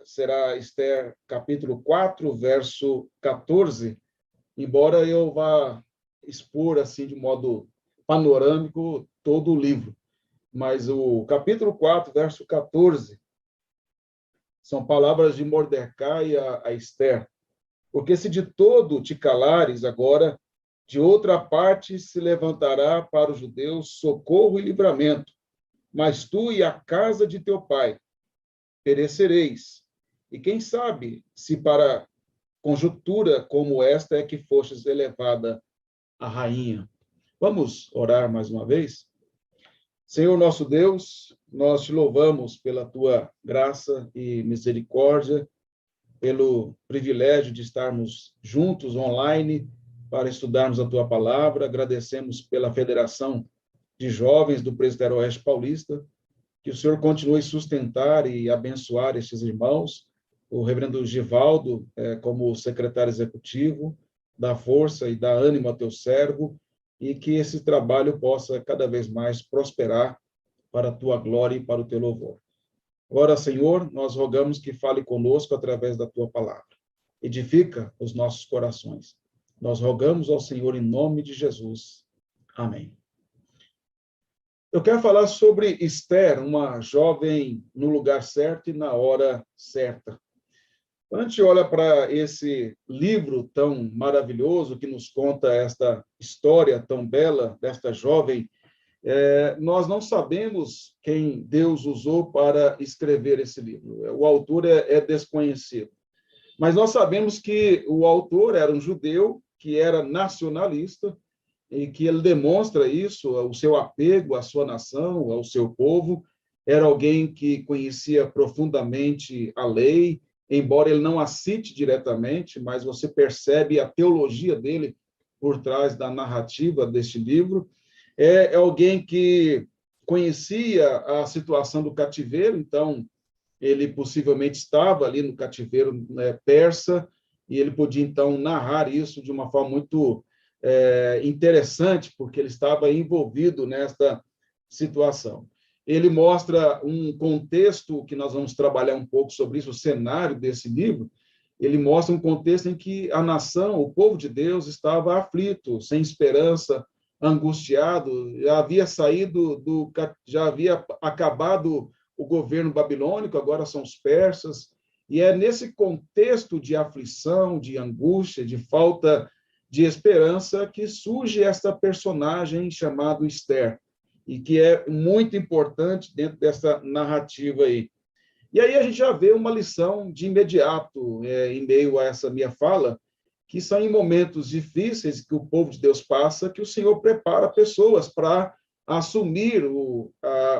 será Esther capítulo 4, verso 14, embora eu vá expor assim de modo panorâmico todo o livro. Mas o capítulo 4, verso 14, são palavras de Mordecai a Esther. Porque se de todo te calares agora, de outra parte se levantará para os judeus socorro e livramento, mas tu e a casa de teu pai perecereis. E quem sabe se para conjuntura como esta é que fostes elevada a rainha. Vamos orar mais uma vez? Senhor nosso Deus, nós te louvamos pela tua graça e misericórdia, pelo privilégio de estarmos juntos online para estudarmos a tua palavra. Agradecemos pela Federação de Jovens do Presbitério Oeste Paulista, que o Senhor continue a sustentar e abençoar estes irmãos, o reverendo Givaldo, como secretário executivo, dá força e dá ânimo ao teu servo, e que esse trabalho possa cada vez mais prosperar para a tua glória e para o teu louvor. Agora, Senhor, nós rogamos que fale conosco através da tua palavra. Edifica os nossos corações. Nós rogamos ao Senhor em nome de Jesus. Amém. Eu quero falar sobre Esther, uma jovem no lugar certo e na hora certa. Quando a gente olha para esse livro tão maravilhoso que nos conta esta história tão bela desta jovem, nós não sabemos quem Deus usou para escrever esse livro. O autor é desconhecido. Mas nós sabemos que o autor era um judeu que era nacionalista e que ele demonstra isso, o seu apego à sua nação, ao seu povo. Era alguém que conhecia profundamente a lei, embora ele não a cite diretamente, mas você percebe a teologia dele por trás da narrativa deste livro. É alguém que conhecia a situação do cativeiro, então ele possivelmente estava ali no cativeiro persa, e ele podia, então, narrar isso de uma forma muito interessante, porque ele estava envolvido nesta situação. Ele mostra um contexto que nós vamos trabalhar um pouco sobre isso, o cenário desse livro. Ele mostra um contexto em que a nação, o povo de Deus, estava aflito, sem esperança, angustiado, já havia acabado o governo babilônico, agora são os persas, e é nesse contexto de aflição, de angústia, de falta de esperança que surge esta personagem chamada Esther, e que é muito importante dentro dessa narrativa aí. E aí a gente já vê uma lição de imediato, em meio a essa minha fala, que são em momentos difíceis que o povo de Deus passa, que o Senhor prepara pessoas para assumir,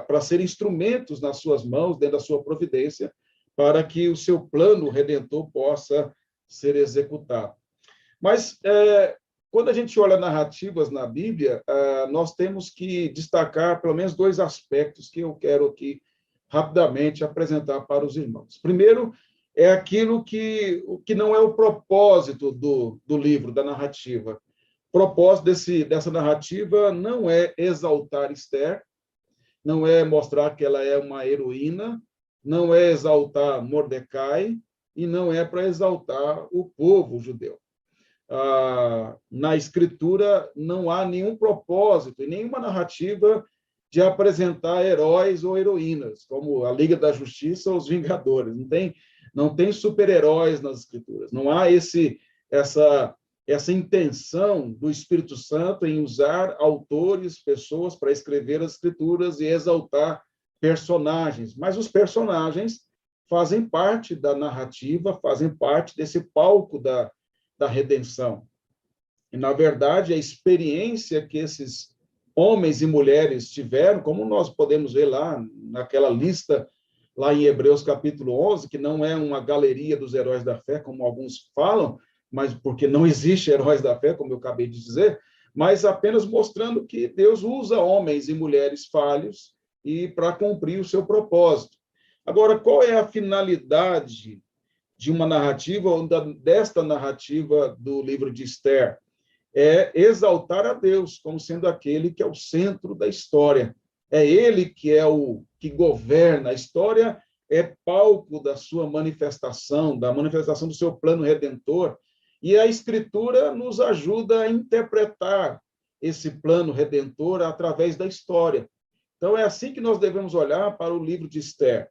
para ser instrumentos nas suas mãos, dentro da sua providência, para que o seu plano redentor possa ser executado. Mas, quando a gente olha narrativas na Bíblia, nós temos que destacar pelo menos dois aspectos que eu quero aqui rapidamente apresentar para os irmãos. Primeiro, é aquilo que não é o propósito do livro, da narrativa. O propósito dessa narrativa não é exaltar Esther, não é mostrar que ela é uma heroína, não é exaltar Mordecai, e não é para exaltar o povo judeu. Na Escritura não há nenhum propósito e nenhuma narrativa de apresentar heróis ou heroínas, como a Liga da Justiça ou os Vingadores. Não tem super-heróis nas Escrituras. Não há essa intenção do Espírito Santo em usar autores, pessoas para escrever as Escrituras e exaltar personagens. Mas os personagens fazem parte da narrativa, fazem parte desse palco da redenção. E, na verdade, a experiência que esses homens e mulheres tiveram, como nós podemos ver lá naquela lista, lá em Hebreus capítulo 11, que não é uma galeria dos heróis da fé, como alguns falam, mas porque não existe heróis da fé, como eu acabei de dizer, mas apenas mostrando que Deus usa homens e mulheres falhos e para cumprir o seu propósito. Agora, qual é a finalidade de uma narrativa, ou desta narrativa do livro de Esther? É exaltar a Deus como sendo aquele que é o centro da história. É ele que é o que governa. A história é palco da sua manifestação, da manifestação do seu plano redentor, e a Escritura nos ajuda a interpretar esse plano redentor através da história. Então, é assim que nós devemos olhar para o livro de Esther.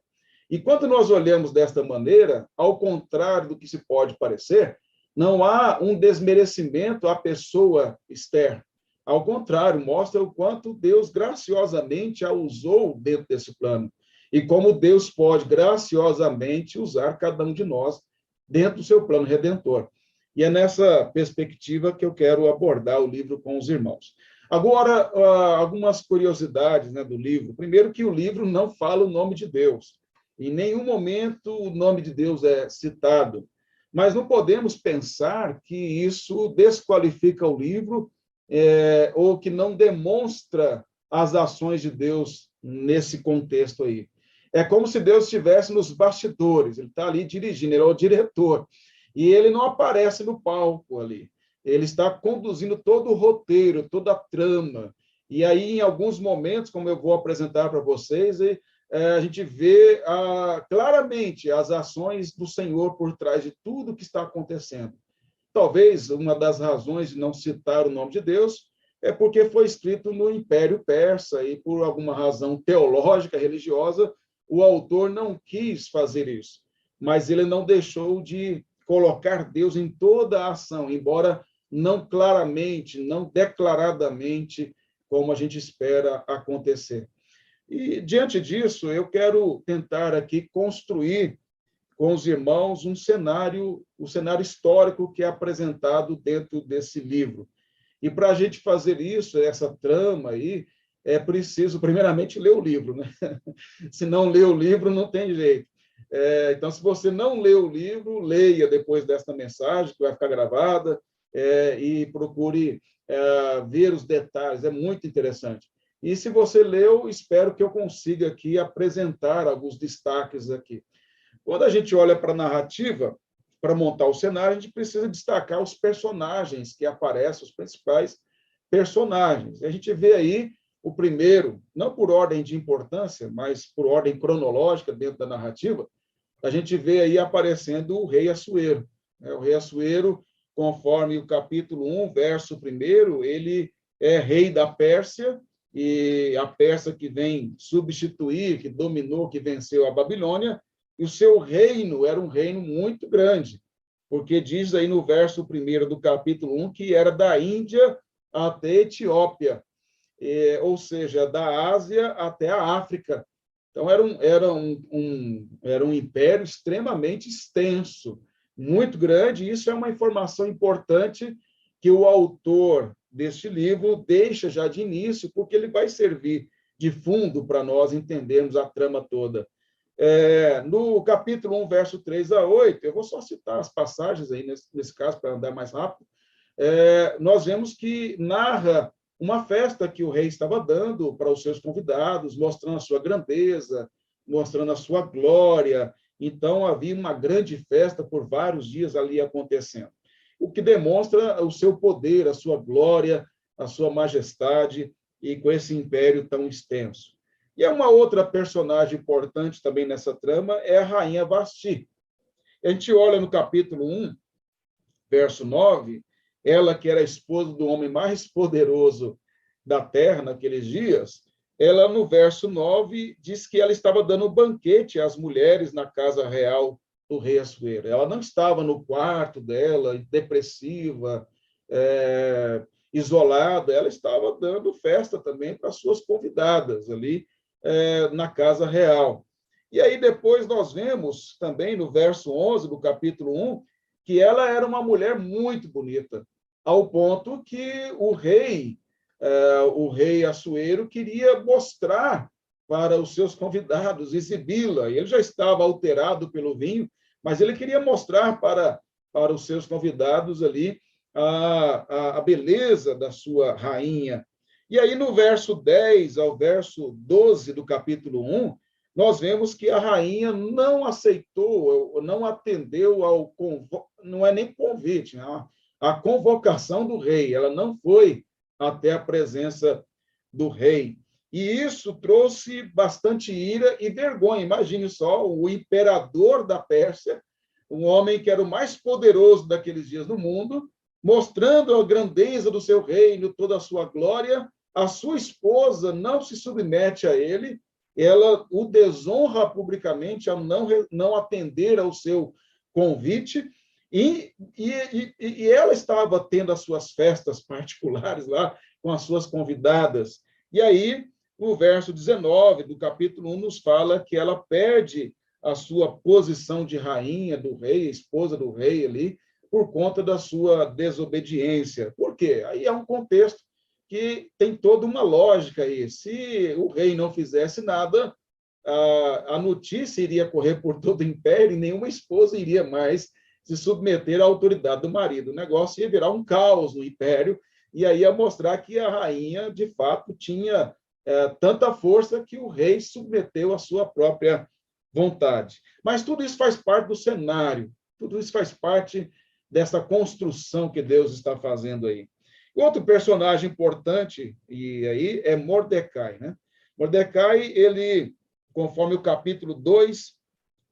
E quando nós olhamos desta maneira, ao contrário do que se pode parecer, não há um desmerecimento à pessoa Esther. Ao contrário, mostra o quanto Deus graciosamente a usou dentro desse plano. E como Deus pode graciosamente usar cada um de nós dentro do seu plano redentor. E é nessa perspectiva que eu quero abordar o livro com os irmãos. Agora, algumas curiosidades, né, do livro. Primeiro, que o livro não fala o nome de Deus. Em nenhum momento o nome de Deus é citado. Mas não podemos pensar que isso desqualifica o livro ou que não demonstra as ações de Deus nesse contexto aí. É como se Deus estivesse nos bastidores, ele está ali dirigindo, ele é o diretor, e ele não aparece no palco ali. Ele está conduzindo todo o roteiro, toda a trama. E aí, em alguns momentos, como eu vou apresentar para vocês, a gente vê claramente as ações do Senhor por trás de tudo que está acontecendo. Talvez uma das razões de não citar o nome de Deus é porque foi escrito no Império Persa e, por alguma razão teológica, religiosa, o autor não quis fazer isso. Mas ele não deixou de colocar Deus em toda a ação, embora não claramente, não declaradamente, como a gente espera acontecer. E, diante disso, eu quero tentar aqui construir com os irmãos um cenário histórico que é apresentado dentro desse livro. E para a gente fazer isso, essa trama aí, é preciso, primeiramente, ler o livro, né? Se não ler o livro, não tem jeito. Então, se você não lê o livro, leia depois desta mensagem, que vai ficar gravada, e procure ver os detalhes, é muito interessante. E se você leu, espero que eu consiga aqui apresentar alguns destaques aqui. Quando a gente olha para a narrativa, para montar o cenário, a gente precisa destacar os personagens que aparecem, os principais personagens. A gente vê aí o primeiro, não por ordem de importância, mas por ordem cronológica dentro da narrativa, a gente vê aí aparecendo o rei Assuero. O rei Assuero, conforme o capítulo 1, verso 1, ele é rei da Pérsia, e a Pérsia que vem substituir, que dominou, que venceu a Babilônia, e o seu reino era um reino muito grande, porque diz aí no verso 1 do capítulo 1 que era da Índia até a Etiópia, ou seja, da Ásia até a África. Então, era um império extremamente extenso, muito grande, e isso é uma informação importante que o autor deste livro deixa já de início, porque ele vai servir de fundo para nós entendermos a trama toda. No capítulo 1, verso 3 a 8, eu vou só citar as passagens aí, nesse caso, para andar mais rápido, nós vemos que narra uma festa que o rei estava dando para os seus convidados, mostrando a sua grandeza, mostrando a sua glória. Então, havia uma grande festa por vários dias ali acontecendo, o que demonstra o seu poder, a sua glória, a sua majestade, e com esse império tão extenso. E uma outra personagem importante também nessa trama é a rainha Vasti. A gente olha no capítulo 1, verso 9, ela que era a esposa do homem mais poderoso da terra naqueles dias, ela no verso 9 diz que ela estava dando banquete às mulheres na casa real do rei Assuero. Ela não estava no quarto dela, depressiva, isolada, ela estava dando festa também para suas convidadas ali na casa real. E aí depois nós vemos também no verso 11 do capítulo 1 que ela era uma mulher muito bonita, ao ponto que o rei Assuero queria mostrar para os seus convidados, exibi-la. Ele já estava alterado pelo vinho, mas ele queria mostrar para os seus convidados ali a beleza da sua rainha. E aí, no verso 10 ao verso 12 do capítulo 1, nós vemos que a rainha não aceitou, não atendeu não é nem convite, a convocação do rei. Ela não foi até a presença do rei. E isso trouxe bastante ira e vergonha. Imagine só, o imperador da Pérsia, um homem que era o mais poderoso daqueles dias no mundo, mostrando a grandeza do seu reino, toda a sua glória. A sua esposa não se submete a ele, ela o desonra publicamente ao não atender ao seu convite, e ela estava tendo as suas festas particulares lá, com as suas convidadas. E aí, o verso 19 do capítulo 1 nos fala que ela perde a sua posição de rainha do rei, esposa do rei ali, por conta da sua desobediência. Por quê? Aí é um contexto que tem toda uma lógica aí. Se o rei não fizesse nada, a notícia iria correr por todo o império e nenhuma esposa iria mais se submeter à autoridade do marido. O negócio ia virar um caos no império, e aí ia mostrar que a rainha, de fato, tinha tanta força que o rei submeteu à sua própria vontade. Mas tudo isso faz parte do cenário, tudo isso faz parte dessa construção que Deus está fazendo aí. Outro personagem importante e aí é Mordecai, né? Mordecai, ele, conforme o capítulo 2,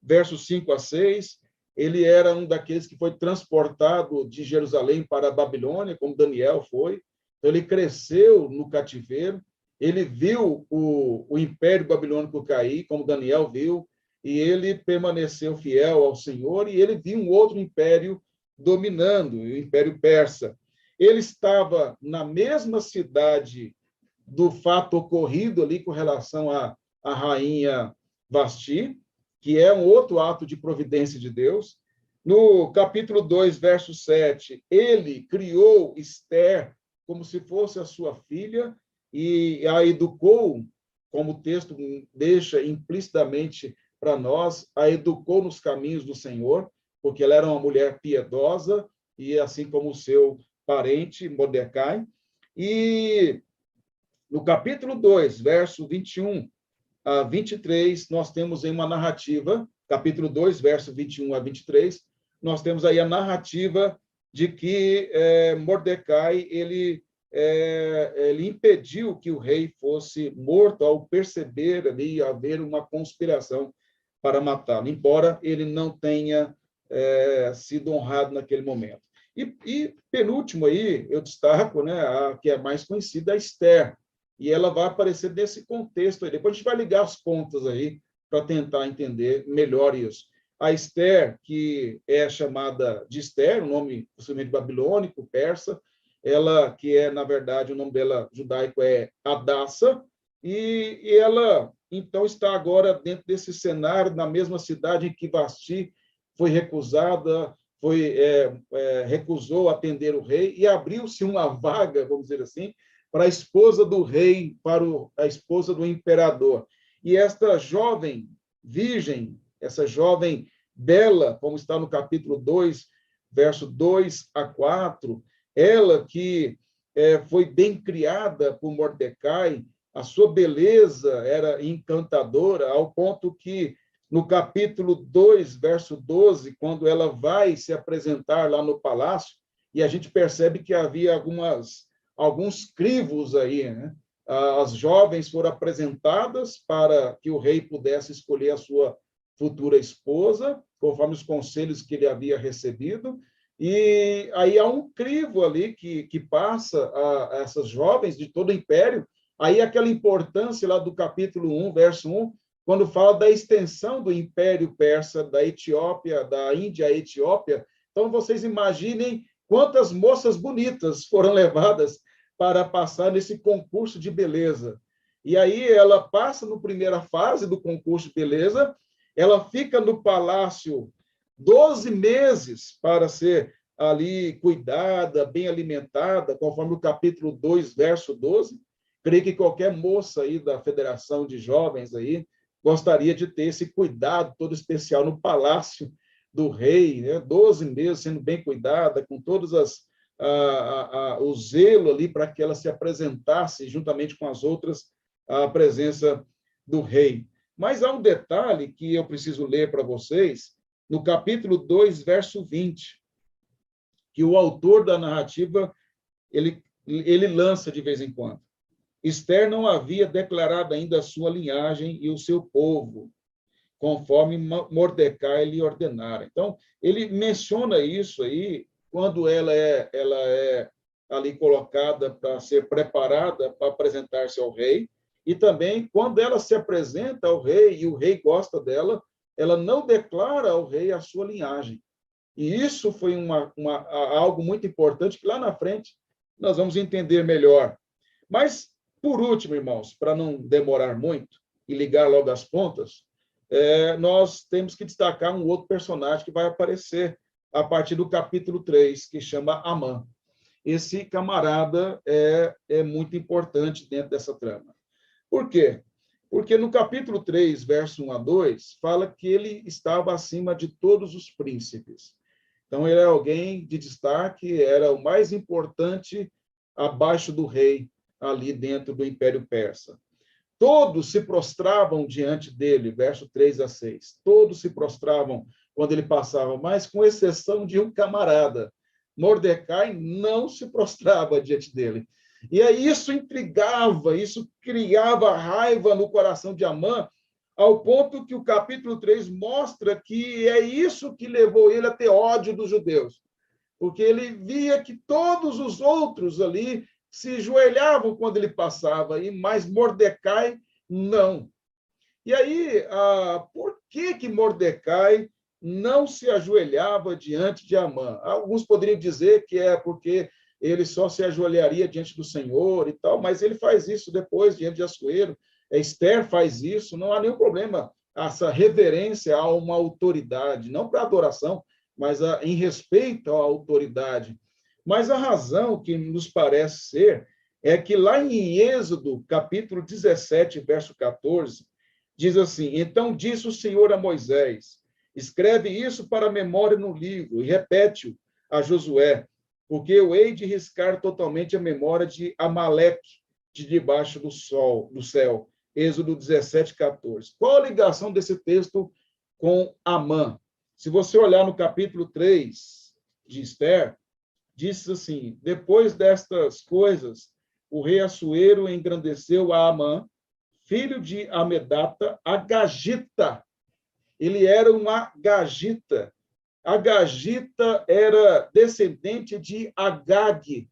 versos 5 a 6, ele era um daqueles que foi transportado de Jerusalém para a Babilônia, como Daniel foi. Então, ele cresceu no cativeiro, ele viu o Império Babilônico cair, como Daniel viu, e ele permaneceu fiel ao Senhor, e ele viu um outro império dominando, o Império Persa. Ele estava na mesma cidade do fato ocorrido ali com relação à rainha Vasti, que é um outro ato de providência de Deus. No capítulo 2, verso 7, ele criou Esther como se fosse a sua filha e a educou, como o texto deixa implicitamente para nós, a educou nos caminhos do Senhor, porque ela era uma mulher piedosa, e assim como o seu parente, Mordecai. E no capítulo 2, verso 21 a 23, nós temos aí uma narrativa, capítulo 2, verso 21 a 23, nós temos aí a narrativa de que Mordecai, ele impediu que o rei fosse morto ao perceber ali haver uma conspiração para matá-lo, embora ele não tenha sido honrado naquele momento. E penúltimo aí, eu destaco, né, a que é mais conhecida, a Esther, e ela vai aparecer nesse contexto aí. Depois a gente vai ligar as pontas aí para tentar entender melhor isso. A Esther, que é chamada de Esther, um nome possivelmente babilônico, persa, ela que é, na verdade, o nome dela judaico é Hadassa, e ela, então, está agora dentro desse cenário, na mesma cidade em que Vasti foi recusada, recusou atender o rei, e abriu-se uma vaga, vamos dizer assim, para a esposa do rei, para a esposa do imperador. E esta jovem virgem, essa jovem bela, como está no capítulo 2, verso 2 a 4, ela que foi bem criada por Mordecai, a sua beleza era encantadora, ao ponto que, no capítulo 2, verso 12, quando ela vai se apresentar lá no palácio, e a gente percebe que havia alguns crivos aí, né? As jovens foram apresentadas para que o rei pudesse escolher a sua futura esposa, conforme os conselhos que ele havia recebido, e aí há um crivo ali que passa a essas jovens de todo o império, aí aquela importância lá do capítulo 1, verso 1, quando fala da extensão do Império Persa, da Etiópia, da Índia à Etiópia. Então, vocês imaginem quantas moças bonitas foram levadas para passar nesse concurso de beleza. E aí ela passa na primeira fase do concurso de beleza, ela fica no palácio 12 meses para ser ali cuidada, bem alimentada, conforme o capítulo 2, verso 12. Creio que qualquer moça aí da Federação de Jovens aí gostaria de ter esse cuidado todo especial no palácio do rei, né? 12 meses sendo bem cuidada, com todos o zelo ali para que ela se apresentasse juntamente com as outras à presença do rei. Mas há um detalhe que eu preciso ler para vocês, no capítulo 2, verso 20, que o autor da narrativa ele lança de vez em quando. Esther não havia declarado ainda a sua linhagem e o seu povo, conforme Mordecai lhe ordenara. Então, ele menciona isso aí quando ela é ali colocada para ser preparada para apresentar-se ao rei, e também quando ela se apresenta ao rei e o rei gosta dela, ela não declara ao rei a sua linhagem. E isso foi algo muito importante que lá na frente nós vamos entender melhor. Mas, por último, irmãos, para não demorar muito e ligar logo as pontas, nós temos que destacar um outro personagem que vai aparecer a partir do capítulo 3, que chama Amã. Esse camarada é muito importante dentro dessa trama. Por quê? Porque no capítulo 3, verso 1 a 2, fala que ele estava acima de todos os príncipes. Então, ele é alguém de destaque, era o mais importante abaixo do rei, ali dentro do Império Persa. Todos se prostravam diante dele, verso 3 a 6. Todos se prostravam quando ele passava, mas com exceção de um camarada. Mordecai não se prostrava diante dele. E aí isso intrigava, isso criava raiva no coração de Amã, ao ponto que o capítulo 3 mostra que é isso que levou ele a ter ódio dos judeus. Porque ele via que todos os outros ali se ajoelhavam quando ele passava, mas Mordecai não. E aí, por que Mordecai não se ajoelhava diante de Amã? Alguns poderiam dizer que é porque ele só se ajoelharia diante do Senhor e tal, mas ele faz isso depois, diante de Assuero. Esther faz isso, não há nenhum problema essa reverência a uma autoridade, não para adoração, mas em respeito à autoridade. Mas a razão que nos parece ser é que lá em Êxodo, capítulo 17, verso 14, diz assim: então disse o Senhor a Moisés, escreve isso para a memória no livro e repete-o a Josué, porque eu hei de riscar totalmente a memória de Amaleque de debaixo do céu. Êxodo 17, 14. Qual a ligação desse texto com Amã? Se você olhar no capítulo 3 de Esther, diz assim: depois destas coisas, o rei Assuero engrandeceu a Amã, filho de Amedata, a Gagita. Ele era um Agagita. A Gagita era descendente de Agag,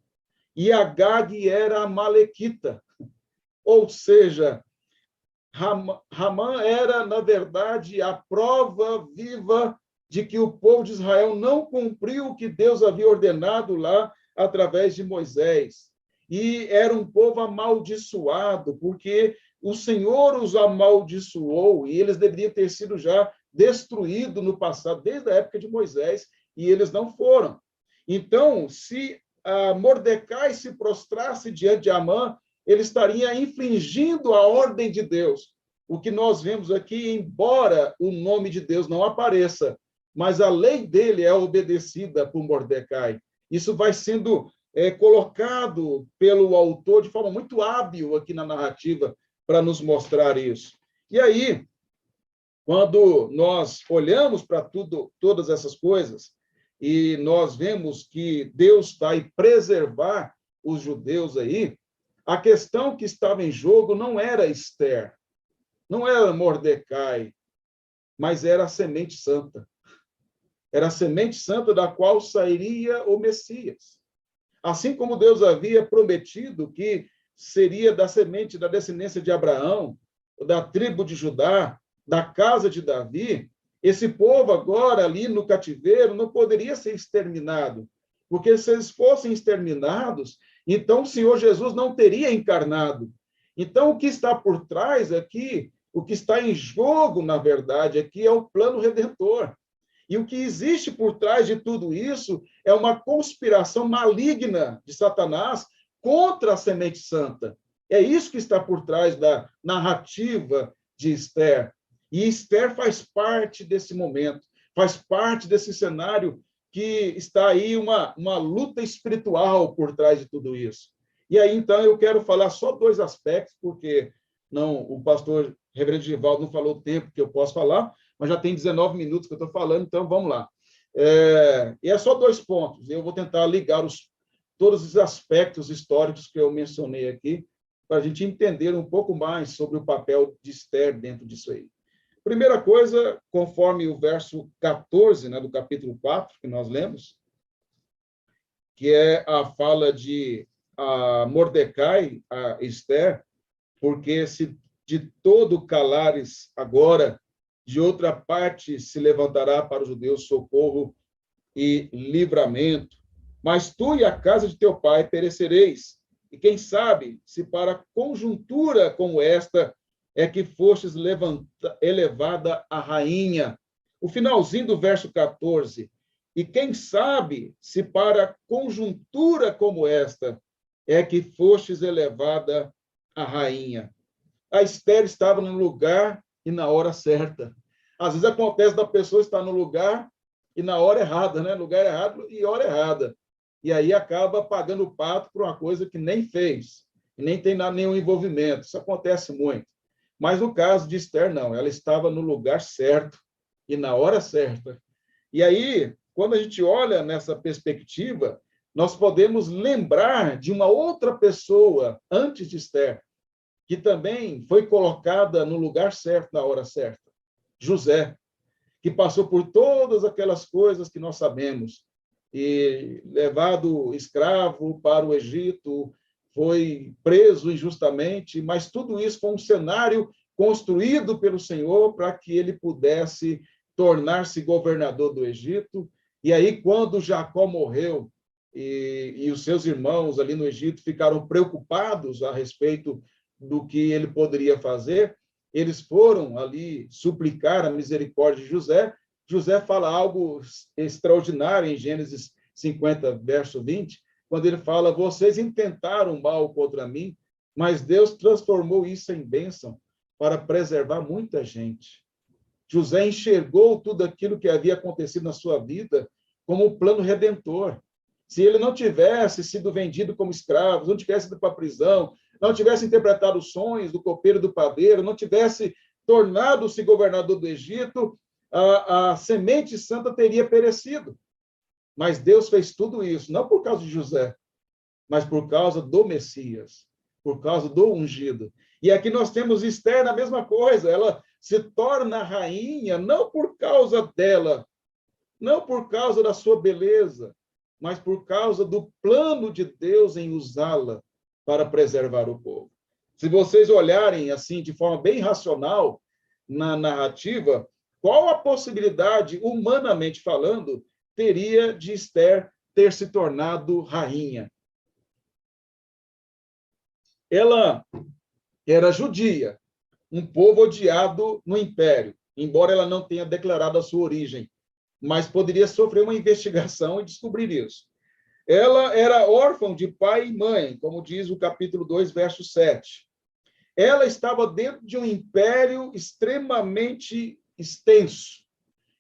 e Agag era amalequita. Ou seja, Ramã era, na verdade, a prova viva de que o povo de Israel não cumpriu o que Deus havia ordenado lá através de Moisés. E era um povo amaldiçoado, porque o Senhor os amaldiçoou e eles deveriam ter sido já destruídos no passado, desde a época de Moisés, e eles não foram. Então, se Mordecai se prostrasse diante de Amã, ele estaria infringindo a ordem de Deus. O que nós vemos aqui, embora o nome de Deus não apareça, mas a lei dele é obedecida por Mordecai. Isso vai sendo colocado pelo autor de forma muito hábil aqui na narrativa para nos mostrar isso. E aí, quando nós olhamos para todas essas coisas, e nós vemos que Deus vai preservar os judeus aí, a questão que estava em jogo não era Esther, não era Mordecai, mas era a semente santa. Era a semente santa da qual sairia o Messias. Assim como Deus havia prometido que seria da semente da descendência de Abraão, da tribo de Judá, da casa de Davi, esse povo agora ali no cativeiro não poderia ser exterminado, porque se eles fossem exterminados, então o Senhor Jesus não teria encarnado. Então o que está por trás aqui, o que está em jogo, na verdade, aqui é o plano redentor. E o que existe por trás de tudo isso é uma conspiração maligna de Satanás contra a semente santa. É isso que está por trás da narrativa de Esther. E Esther faz parte desse momento, faz parte desse cenário que está aí uma luta espiritual por trás de tudo isso. E aí, então, eu quero falar só dois aspectos, porque o pastor Reverendo Givaldo não falou o tempo que eu posso falar, mas já tem 19 minutos que eu estou falando, então vamos lá. E é só 2 pontos. Eu vou tentar ligar todos os aspectos históricos que eu mencionei aqui para a gente entender um pouco mais sobre o papel de Esther dentro disso aí. Primeira coisa, conforme o verso 14, né, do capítulo 4, que nós lemos, que é a fala de Mordecai, a Esther, porque se de todo calares agora, de outra parte se levantará para os judeus socorro e livramento. Mas tu e a casa de teu pai perecereis. E quem sabe se para conjuntura como esta é que fostes elevada a rainha. O finalzinho do verso 14. E quem sabe se para conjuntura como esta é que fostes elevada a rainha. A Esther estava no lugar e na hora certa. Às vezes acontece da pessoa estar no lugar e na hora errada, né? Lugar errado e hora errada. E aí acaba pagando o pato por uma coisa que nem fez, e nem tem nenhum envolvimento. Isso acontece muito. Mas no caso de Esther, não. Ela estava no lugar certo e na hora certa. E aí, quando a gente olha nessa perspectiva, nós podemos lembrar de uma outra pessoa antes de Esther, que também foi colocada no lugar certo, na hora certa. José, que passou por todas aquelas coisas que nós sabemos, e levado escravo para o Egito, foi preso injustamente, mas tudo isso foi um cenário construído pelo Senhor para que ele pudesse tornar-se governador do Egito. E aí, quando Jacó morreu e os seus irmãos ali no Egito ficaram preocupados a respeito do que ele poderia fazer, eles foram ali suplicar a misericórdia de José. José fala algo extraordinário em Gênesis 50, verso 20, quando ele fala: vocês intentaram mal contra mim, mas Deus transformou isso em bênção para preservar muita gente. José enxergou tudo aquilo que havia acontecido na sua vida como um plano redentor. Se ele não tivesse sido vendido como escravo, não tivesse ido para a prisão, não tivesse interpretado os sonhos do copeiro e do padeiro, não tivesse tornado-se governador do Egito, a semente santa teria perecido. Mas Deus fez tudo isso, não por causa de José, mas por causa do Messias, por causa do ungido. E aqui nós temos Esther, a mesma coisa, ela se torna rainha não por causa dela, não por causa da sua beleza, mas por causa do plano de Deus em usá-la para preservar o povo. Se vocês olharem assim de forma bem racional na narrativa, qual a possibilidade, humanamente falando, teria de Esther ter se tornado rainha? Ela era judia, um povo odiado no império, embora ela não tenha declarado a sua origem, mas poderia sofrer uma investigação e descobrir isso. Ela era órfã de pai e mãe, como diz o capítulo 2, verso 7. Ela estava dentro de um império extremamente extenso,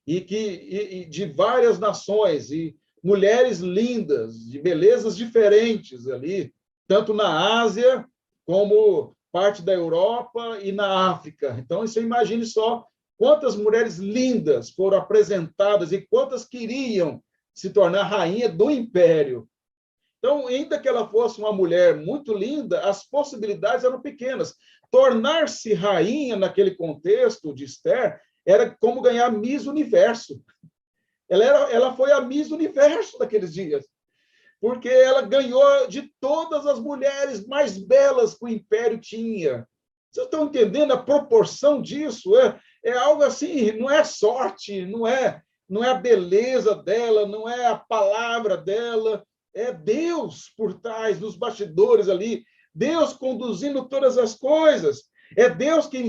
e de várias nações, e mulheres lindas, de belezas diferentes ali, tanto na Ásia, como parte da Europa e na África. Então, você imagine só quantas mulheres lindas foram apresentadas e quantas queriam se tornar rainha do império. Então, ainda que ela fosse uma mulher muito linda, as possibilidades eram pequenas. Tornar-se rainha naquele contexto de Esther era como ganhar Miss Universo. Ela foi a Miss Universo daqueles dias, porque ela ganhou de todas as mulheres mais belas que o Império tinha. Vocês estão entendendo a proporção disso? É algo assim, não é sorte, não é a beleza dela, não é a palavra dela, é Deus por trás, nos bastidores ali, Deus conduzindo todas as coisas. É Deus quem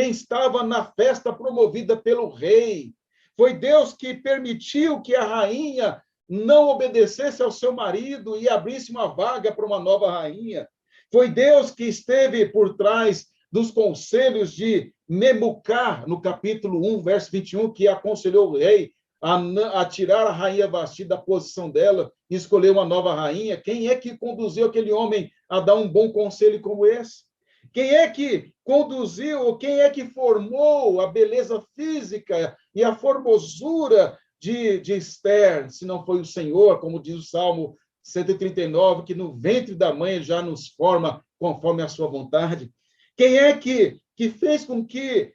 estava na festa promovida pelo rei. Foi Deus que permitiu que a rainha não obedecesse ao seu marido e abrisse uma vaga para uma nova rainha. Foi Deus que esteve por trás dos conselhos de Memucá, no capítulo 1, verso 21, que aconselhou o rei a tirar a rainha Vasti da posição dela e escolher uma nova rainha. Quem é que conduziu aquele homem a dar um bom conselho como esse? Quem é que conduziu, quem é que formou a beleza física e a formosura de Esther, se não foi o Senhor, como diz o Salmo 139, que no ventre da mãe já nos forma conforme a sua vontade. Quem é que fez com que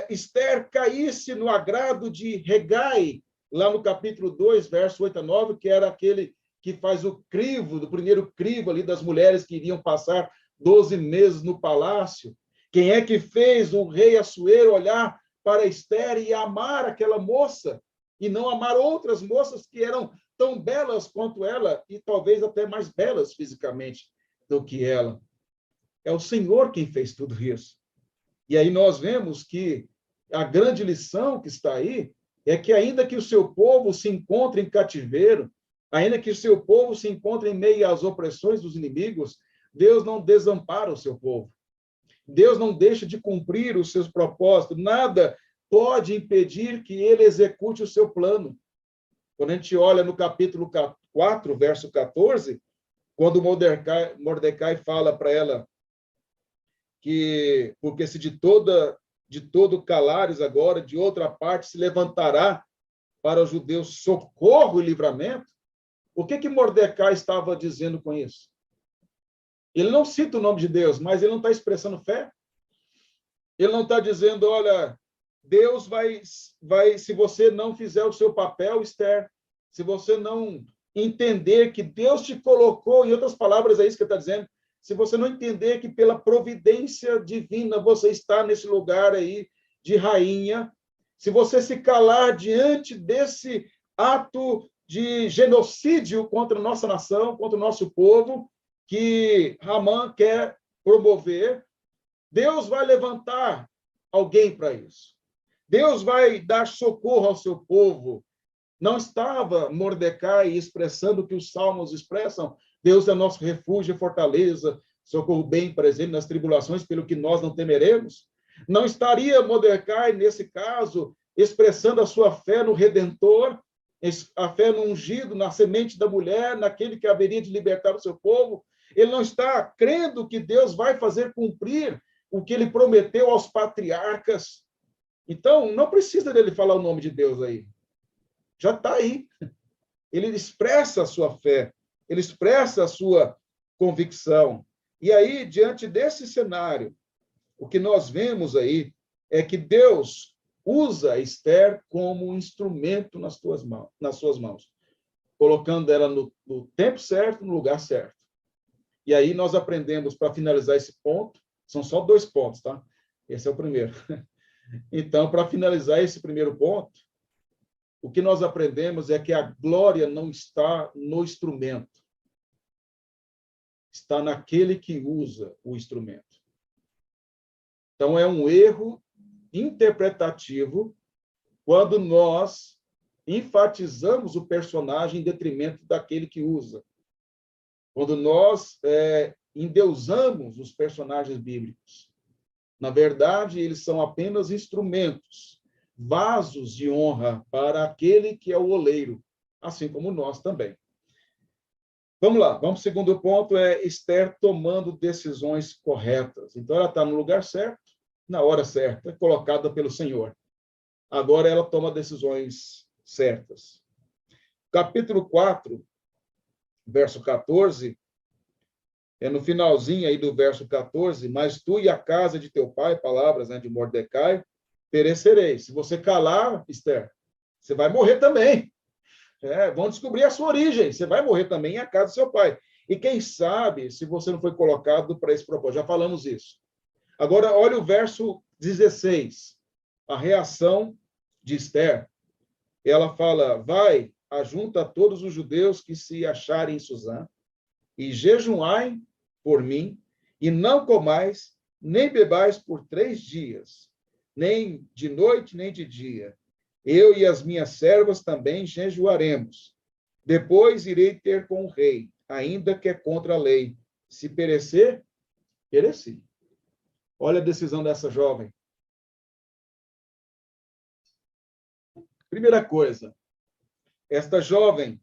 Esther caísse no agrado de Hegai, lá no capítulo 2, verso 8 a 9, que era aquele que faz o crivo, do primeiro crivo ali das mulheres que iriam passar 12 meses no palácio? Quem é que fez o rei Assuero olhar para Esther e amar aquela moça, e não amar outras moças que eram tão belas quanto ela, e talvez até mais belas fisicamente do que ela? É o Senhor quem fez tudo isso. E aí nós vemos que a grande lição que está aí é que, ainda que o seu povo se encontre em cativeiro, ainda que o seu povo se encontre em meio às opressões dos inimigos, Deus não desampara o seu povo. Deus não deixa de cumprir os seus propósitos. Nada pode impedir que ele execute o seu plano. Quando a gente olha no capítulo 4, verso 14, quando Mordecai fala para ela que, porque se de todo calares agora, de outra parte se levantará para os judeus socorro e livramento, o que Mordecai estava dizendo com isso? Ele não cita o nome de Deus, mas ele não está expressando fé. Ele não está dizendo, olha, Deus vai, se você não fizer o seu papel, Esther, se você não entender que Deus te colocou, em outras palavras, é isso que ele está dizendo, se você não entender que pela providência divina você está nesse lugar aí de rainha, se você se calar diante desse ato de genocídio contra a nossa nação, contra o nosso povo, que Ramã quer promover, Deus vai levantar alguém para isso. Deus vai dar socorro ao seu povo. Não estava Mordecai expressando o que os salmos expressam? Deus é nosso refúgio e fortaleza, socorro bem presente nas tribulações, pelo que nós não temeremos? Não estaria Mordecai, nesse caso, expressando a sua fé no Redentor, a fé no ungido, na semente da mulher, naquele que haveria de libertar o seu povo? Ele não está crendo que Deus vai fazer cumprir o que ele prometeu aos patriarcas? Então, não precisa dele falar o nome de Deus aí. Já está aí. Ele expressa a sua fé, ele expressa a sua convicção. E aí, diante desse cenário, o que nós vemos aí é que Deus usa Esther como um instrumento nas suas mãos, colocando ela no tempo certo, no lugar certo. E aí nós aprendemos, para finalizar esse ponto, são só 2 pontos, tá? Esse é o primeiro. Então, para finalizar esse primeiro ponto, o que nós aprendemos é que a glória não está no instrumento, está naquele que usa o instrumento. Então, é um erro interpretativo quando nós enfatizamos o personagem em detrimento daquele que usa. Quando nós endeusamos os personagens bíblicos. Na verdade, eles são apenas instrumentos, vasos de honra para aquele que é o oleiro, assim como nós também. Vamos lá, vamos ao segundo ponto, é Esther tomando decisões corretas. Então, ela está no lugar certo, na hora certa, colocada pelo Senhor. Agora, ela toma decisões certas. Capítulo 4, verso 14, no finalzinho aí do verso 14, mas tu e a casa de teu pai, palavras, de Mordecai, perecereis. Se você calar, Esther, você vai morrer também. Vão descobrir a sua origem. Você vai morrer também em a casa do seu pai. E quem sabe se você não foi colocado para esse propósito. Já falamos isso. Agora, olha o verso 16. A reação de Esther. Ela fala, vai, ajunta todos os judeus que se acharem em Suzã e jejuai por mim, e não comais, nem bebais por 3 dias, nem de noite, nem de dia. Eu e as minhas servas também jejuaremos. Depois irei ter com o rei, ainda que é contra a lei. Se perecer, pereci. Olha a decisão dessa jovem. Primeira coisa, esta jovem,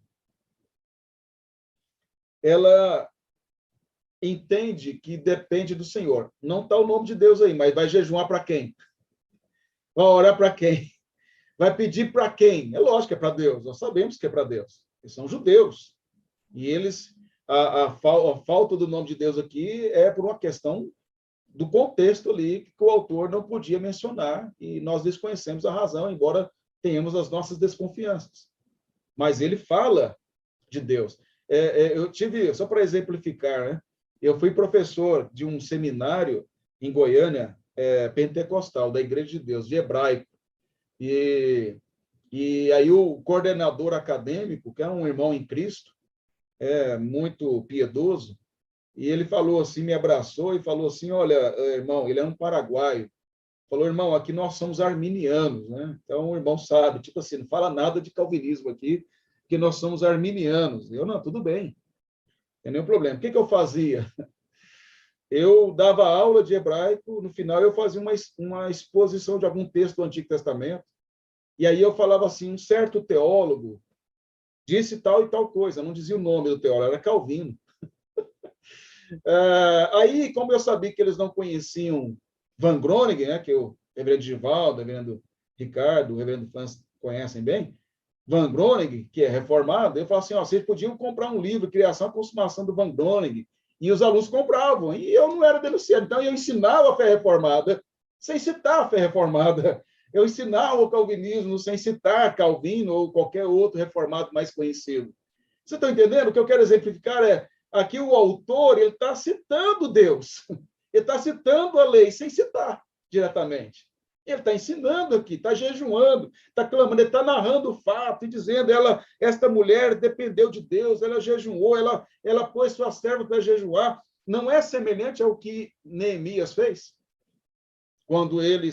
ela entende que depende do Senhor. Não está o nome de Deus aí, mas vai jejuar para quem? Vai orar para quem? Vai pedir para quem? É lógico que é para Deus, nós sabemos que é para Deus. Eles são judeus. E eles, a falta do nome de Deus aqui é por uma questão do contexto ali que o autor não podia mencionar, e nós desconhecemos a razão, embora tenhamos as nossas desconfianças. Mas ele fala de Deus. Eu tive, só para exemplificar, né? Eu fui professor de um seminário em Goiânia, pentecostal, da Igreja de Deus, de hebraico. E aí o coordenador acadêmico, que é um irmão em Cristo, muito piedoso, e ele falou assim, me abraçou e falou assim, olha, irmão, ele é um paraguaio. Falou, irmão, aqui nós somos arminianos, né? Então o irmão sabe, tipo assim, não fala nada de calvinismo aqui, que nós somos arminianos. Eu, não, tudo bem, não tem nenhum problema. O que eu fazia? Eu dava aula de hebraico, no final eu fazia uma exposição de algum texto do Antigo Testamento, e aí eu falava assim, um certo teólogo disse tal e tal coisa, não dizia o nome do teólogo, era Calvino. Aí, como eu sabia que eles não conheciam Van Groningen, né, que o reverendo Givaldo, o reverendo Ricardo, o reverendo Franz conhecem bem, Van Groningen, que é reformado, eu falava assim, vocês podiam comprar um livro, Criação e Consumação do Van Groningen, e os alunos compravam, e eu não era denunciado, então eu ensinava a fé reformada, sem citar a fé reformada, eu ensinava o calvinismo sem citar Calvino ou qualquer outro reformado mais conhecido. Você está entendendo? O que eu quero exemplificar aqui o autor ele está citando Deus, ele está citando a lei sem citar diretamente. Ele está ensinando aqui, está jejuando, está clamando, ele está narrando o fato e dizendo, esta mulher dependeu de Deus, ela jejuou, ela pôs sua serva para jejuar. Não é semelhante ao que Neemias fez? Quando ele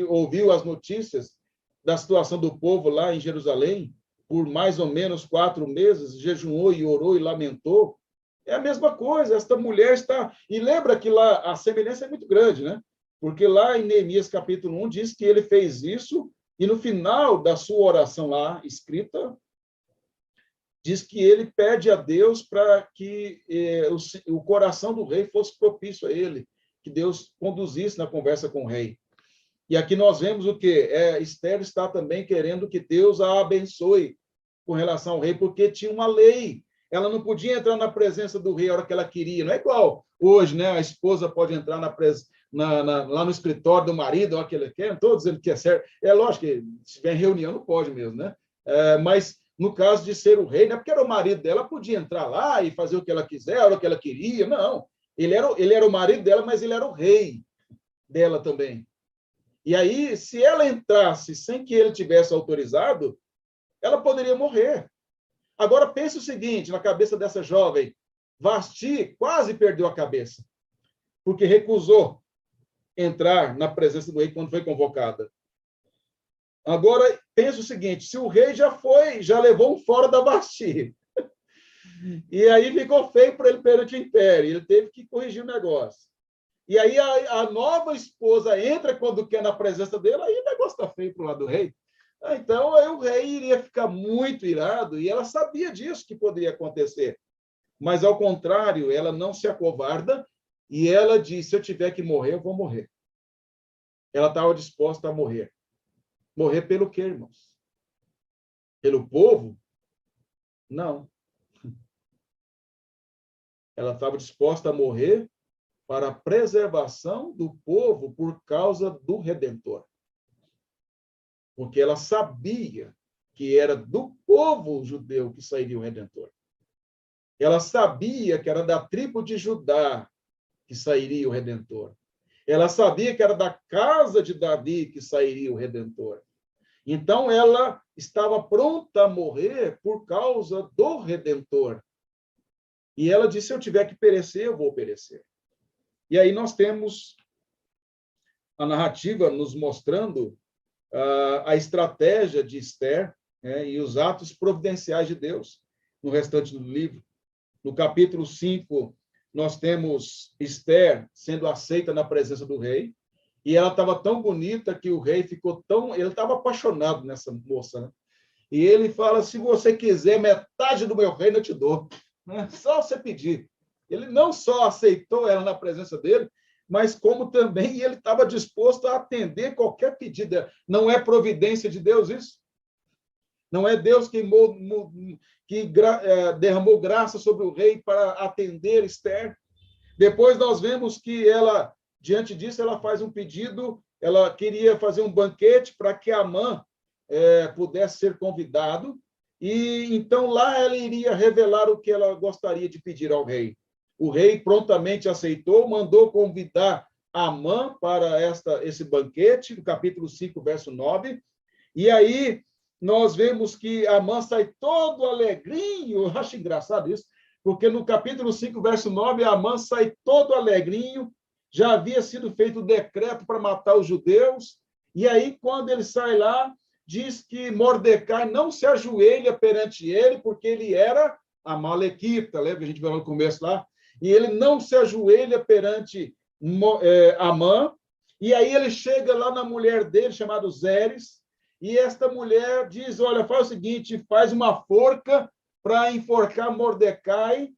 ouviu as notícias da situação do povo lá em Jerusalém, por mais ou menos 4 meses, jejuou e orou e lamentou. É a mesma coisa, esta mulher está... E lembra que lá a semelhança é muito grande, né? Porque lá em Neemias capítulo 1 diz que ele fez isso e no final da sua oração lá, escrita, diz que ele pede a Deus para que o coração do rei fosse propício a ele, que Deus conduzisse na conversa com o rei. E aqui nós vemos o quê? Esther está também querendo que Deus a abençoe com relação ao rei, porque tinha uma lei. Ela não podia entrar na presença do rei a hora que ela queria. Não é igual hoje, né? A esposa pode entrar lá no escritório do marido, a hora que ele quer. Não estou dizendo que é certo. É lógico que se tiver reunião, não pode mesmo, né? Mas no caso de ser o rei, não é porque era o marido dela, podia entrar lá e fazer o que ela quiser, a hora que ela queria. Não. Ele era o marido dela, mas ele era o rei dela também. E aí, se ela entrasse sem que ele tivesse autorizado, ela poderia morrer. Agora, pense o seguinte, na cabeça dessa jovem, Vasti quase perdeu a cabeça, porque recusou entrar na presença do rei quando foi convocada. Agora, pense o seguinte, se o rei já levou um fora da Vasti, e aí ficou feio para ele perante o império, ele teve que corrigir o negócio. E aí a nova esposa entra quando quer na presença dele, aí o negócio está feio para o lado do rei. Então, aí o rei iria ficar muito irado, e ela sabia disso que poderia acontecer. Mas, ao contrário, ela não se acovarda, e ela diz, se eu tiver que morrer, eu vou morrer. Ela estava disposta a morrer. Morrer pelo quê, irmãos? Pelo povo? Não. Ela estava disposta a morrer para a preservação do povo por causa do Redentor. Porque ela sabia que era do povo judeu que sairia o Redentor. Ela sabia que era da tribo de Judá que sairia o Redentor. Ela sabia que era da casa de Davi que sairia o Redentor. Então, ela estava pronta a morrer por causa do Redentor. E ela disse, se eu tiver que perecer, eu vou perecer. E aí nós temos a narrativa nos mostrando a estratégia de Esther, né, e os atos providenciais de Deus no restante do livro. No capítulo 5, nós temos Esther sendo aceita na presença do rei, e ela estava tão bonita que o rei ficou tão... Ele estava apaixonado nessa moça, né? E ele fala, se você quiser metade do meu reino, eu te dou. Né? Só você pedir. Ele não só aceitou ela na presença dele, mas como também ele estava disposto a atender qualquer pedido. Não é providência de Deus isso? Não é Deus que derramou graça sobre o rei para atender Esther. Depois nós vemos que ela, diante disso, ela faz um pedido, ela queria fazer um banquete para que Amã pudesse ser convidado, e então lá ela iria revelar o que ela gostaria de pedir ao rei. O rei prontamente aceitou, mandou convidar Amã para esse banquete, no capítulo 5, verso 9, e aí nós vemos que Amã sai todo alegrinho, eu acho engraçado isso, porque no capítulo 5, verso 9, Amã sai todo alegrinho, já havia sido feito o decreto para matar os judeus, e aí, quando ele sai lá, diz que Mordecai não se ajoelha perante ele, porque ele era amalequita, lembra que a gente viu no começo lá? E ele não se ajoelha perante Amã, e aí ele chega lá na mulher dele, chamada Zeres, e esta mulher diz, olha, faz o seguinte, faz uma forca para enforcar Mordecai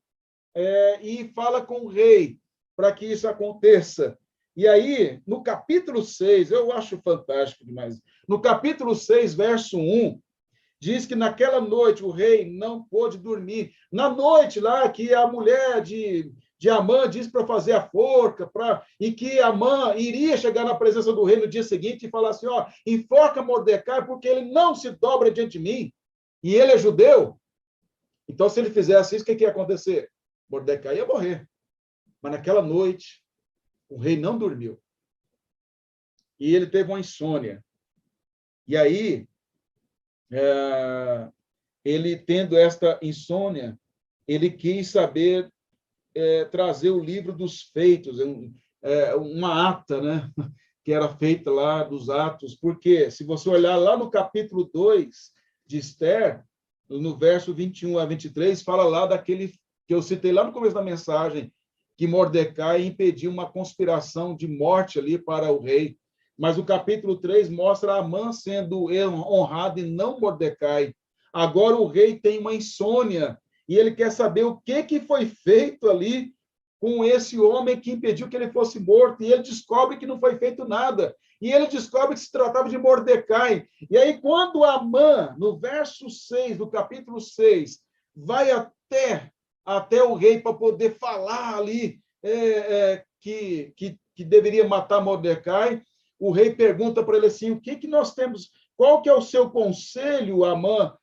e fala com o rei para que isso aconteça. E aí, no capítulo 6, eu acho fantástico demais, no capítulo 6, verso 1, diz que naquela noite o rei não pôde dormir. Na noite lá que a mulher de Amã disse para fazer a forca, e que Amã iria chegar na presença do rei no dia seguinte e falar assim, ó, enforca Mordecai porque ele não se dobra diante de mim, e ele é judeu. Então, se ele fizesse isso, o que ia acontecer? Mordecai ia morrer. Mas naquela noite, o rei não dormiu. E ele teve uma insônia. E aí, ele tendo esta insônia, ele quis saber trazer o livro dos feitos, uma ata, né? Que era feita lá dos Atos, porque se você olhar lá no capítulo 2 de Esther, no verso 21 a 23, fala lá daquele que eu citei lá no começo da mensagem, que Mordecai impediu uma conspiração de morte ali para o rei. Mas o capítulo 3 mostra Amã sendo honrado e não Mordecai. Agora o rei tem uma insônia e ele quer saber o que foi feito ali com esse homem que impediu que ele fosse morto. E ele descobre que não foi feito nada. E ele descobre que se tratava de Mordecai. E aí, quando Amã, no verso 6 do capítulo 6, vai até o rei para poder falar ali que deveria matar Mordecai, o rei pergunta para ele assim, o que nós temos, qual que é o seu conselho, Amã,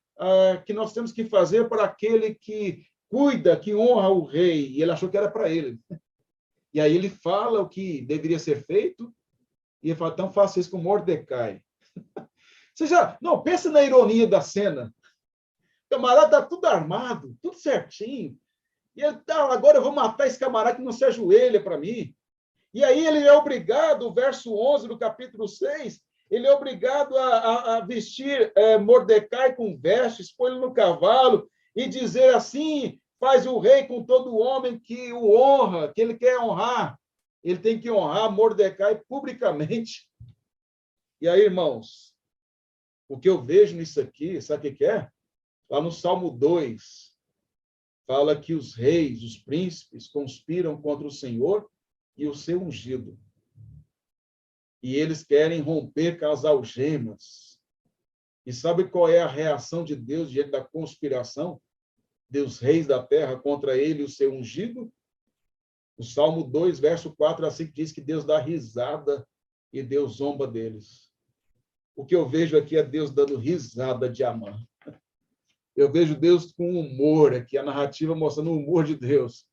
que nós temos que fazer para aquele que cuida, que honra o rei? E ele achou que era para ele. E aí ele fala o que deveria ser feito, e ele fala, então faça isso com Mordecai. Você já, não, pensa na ironia da cena. O camarada está tudo armado, tudo certinho. E ele, agora eu vou matar esse camarada que não se ajoelha para mim. E aí ele é obrigado, o verso 11 do capítulo 6, ele é obrigado a vestir Mordecai com vestes, pôr ele no cavalo e dizer assim, faz o rei com todo homem que o honra, que ele quer honrar. Ele tem que honrar Mordecai publicamente. E aí, irmãos, o que eu vejo nisso aqui, sabe o que é? Lá no Salmo 2, fala que os reis, os príncipes, conspiram contra o Senhor e o seu ungido. E eles querem romper com as algemas. E sabe qual é a reação de Deus diante da conspiração dos reis da terra contra ele e o seu ungido? O Salmo 2, verso 4, assim que diz que Deus dá risada e Deus zomba deles. O que eu vejo aqui é Deus dando risada de Amã. Eu vejo Deus com humor aqui, a narrativa mostrando o humor de Deus.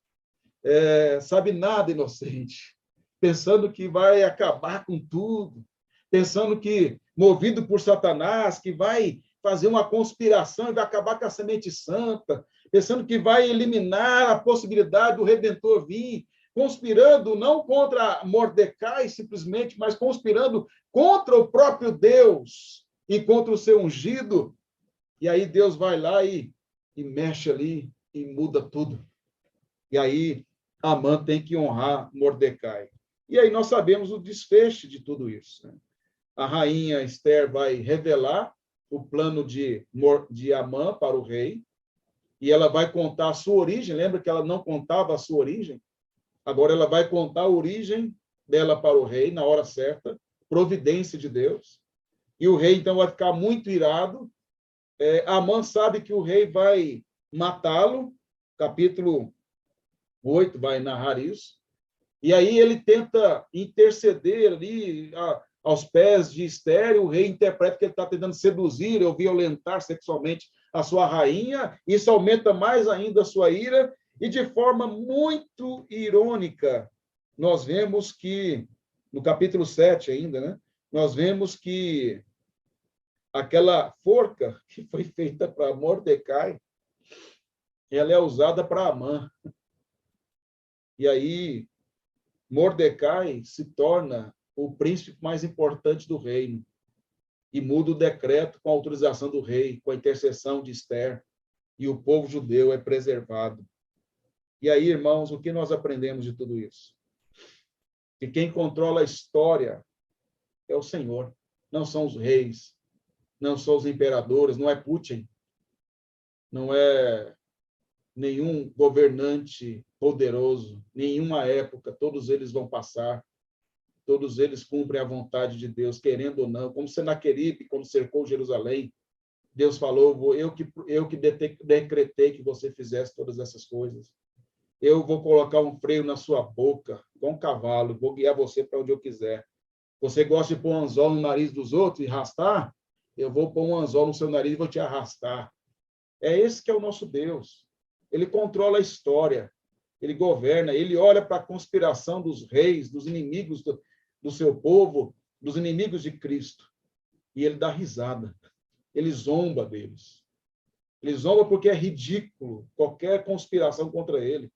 Sabe nada, inocente, pensando que vai acabar com tudo, pensando que, movido por Satanás, que vai fazer uma conspiração e vai acabar com a semente santa, pensando que vai eliminar a possibilidade do Redentor vir, conspirando não contra Mordecai simplesmente, mas conspirando contra o próprio Deus e contra o seu ungido. E aí Deus vai lá e mexe ali e muda tudo. E aí Amã tem que honrar Mordecai. E aí nós sabemos o desfecho de tudo isso, né? A rainha Esther vai revelar o plano de Amã para o rei, e ela vai contar a sua origem. Lembra que ela não contava a sua origem? Agora ela vai contar a origem dela para o rei na hora certa, providência de Deus. E o rei, então, vai ficar muito irado, Amã sabe que o rei vai matá-lo, capítulo 8 vai narrar isso, e aí ele tenta interceder ali aos pés de Esther, e o rei interpreta que ele está tentando seduzir ou violentar sexualmente a sua rainha, isso aumenta mais ainda a sua ira, e de forma muito irônica, nós vemos que, no capítulo 7 ainda, né, nós vemos que aquela forca que foi feita para Mordecai, ela é usada para Amã. E aí, Mordecai se torna o príncipe mais importante do reino e muda o decreto com a autorização do rei, com a intercessão de Esther, e o povo judeu é preservado. E aí, irmãos, o que nós aprendemos de tudo isso? Que quem controla a história é o Senhor, não são os reis, não são os imperadores, não é Putin, não é nenhum governante poderoso, nenhuma época, todos eles vão passar, todos eles cumprem a vontade de Deus, querendo ou não, como Senaqueribe, quando cercou Jerusalém, Deus falou, eu que decretei que você fizesse todas essas coisas, eu vou colocar um freio na sua boca, igual um cavalo, vou guiar você para onde eu quiser. Você gosta de pôr um anzol no nariz dos outros e arrastar? Eu vou pôr um anzol no seu nariz e vou te arrastar. É esse que é o nosso Deus. Ele controla a história, ele governa, ele olha para a conspiração dos reis, dos inimigos do seu povo, dos inimigos de Cristo, e ele dá risada, ele zomba deles. Ele zomba porque é ridículo qualquer conspiração contra ele.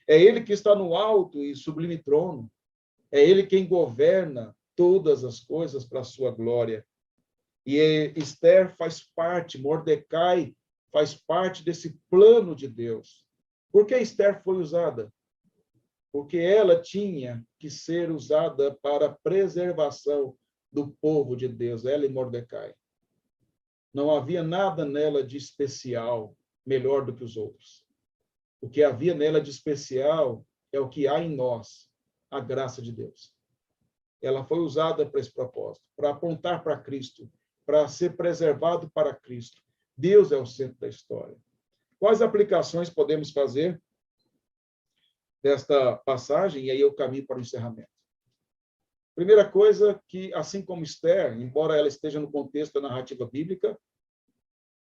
É ele que está no alto e sublime trono, é ele quem governa todas as coisas para a sua glória. E Esther faz parte, Mordecai faz parte desse plano de Deus. Por que Esther foi usada? Porque ela tinha que ser usada para a preservação do povo de Deus, ela e Mordecai. Não havia nada nela de especial, melhor do que os outros. O que havia nela de especial é o que há em nós, a graça de Deus. Ela foi usada para esse propósito, para apontar para Cristo, para ser preservado para Cristo. Deus é o centro da história. Quais aplicações podemos fazer desta passagem? E aí eu caminho para o encerramento. Primeira coisa, que assim como Esther, embora ela esteja no contexto da narrativa bíblica,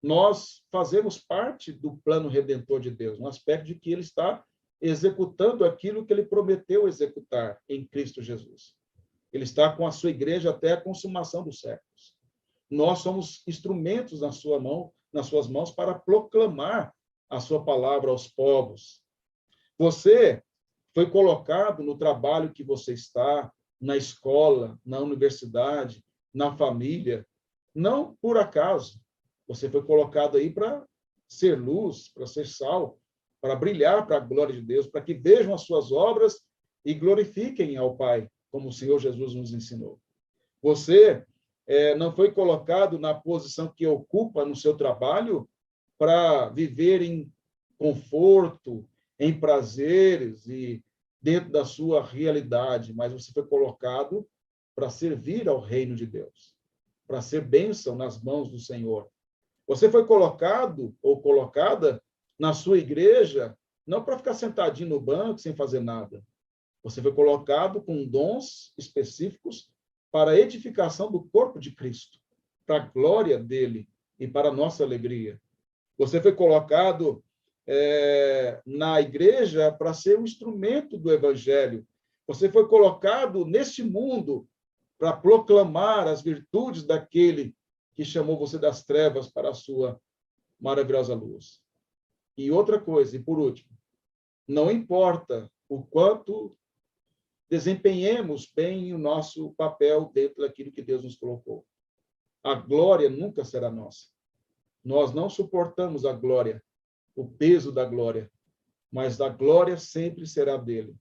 nós fazemos parte do plano redentor de Deus, no aspecto de que ele está executando aquilo que ele prometeu executar em Cristo Jesus. Ele está com a sua igreja até a consumação dos séculos. Nós somos instrumentos na sua mão, nas suas mãos, para proclamar a sua palavra aos povos. Você foi colocado no trabalho que você está, na escola, na universidade, na família, não por acaso. Você foi colocado aí para ser luz, para ser sal, para brilhar para a glória de Deus, para que vejam as suas obras e glorifiquem ao Pai, como o Senhor Jesus nos ensinou. Você não foi colocado na posição que ocupa no seu trabalho para viver em conforto, em prazeres e dentro da sua realidade, mas você foi colocado para servir ao reino de Deus, para ser bênção nas mãos do Senhor. Você foi colocado ou colocada na sua igreja não para ficar sentadinho no banco sem fazer nada. Você foi colocado com dons específicos para a edificação do corpo de Cristo, para a glória dele e para a nossa alegria. Você foi colocado na igreja para ser um instrumento do evangelho. Você foi colocado neste mundo para proclamar as virtudes daquele que chamou você das trevas para a sua maravilhosa luz. E outra coisa, e por último, não importa o quanto desempenhemos bem o nosso papel dentro daquilo que Deus nos colocou. A glória nunca será nossa. Nós não suportamos a glória, o peso da glória, mas a glória sempre será dele.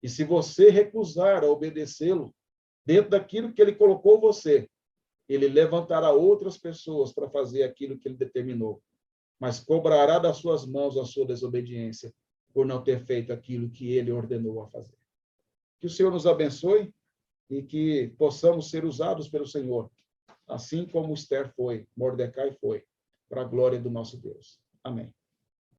E se você recusar a obedecê-lo, dentro daquilo que ele colocou você, ele levantará outras pessoas para fazer aquilo que ele determinou, mas cobrará das suas mãos a sua desobediência por não ter feito aquilo que ele ordenou a fazer. Que o Senhor nos abençoe e que possamos ser usados pelo Senhor, assim como Esther foi, Mordecai foi, para a glória do nosso Deus. Amém.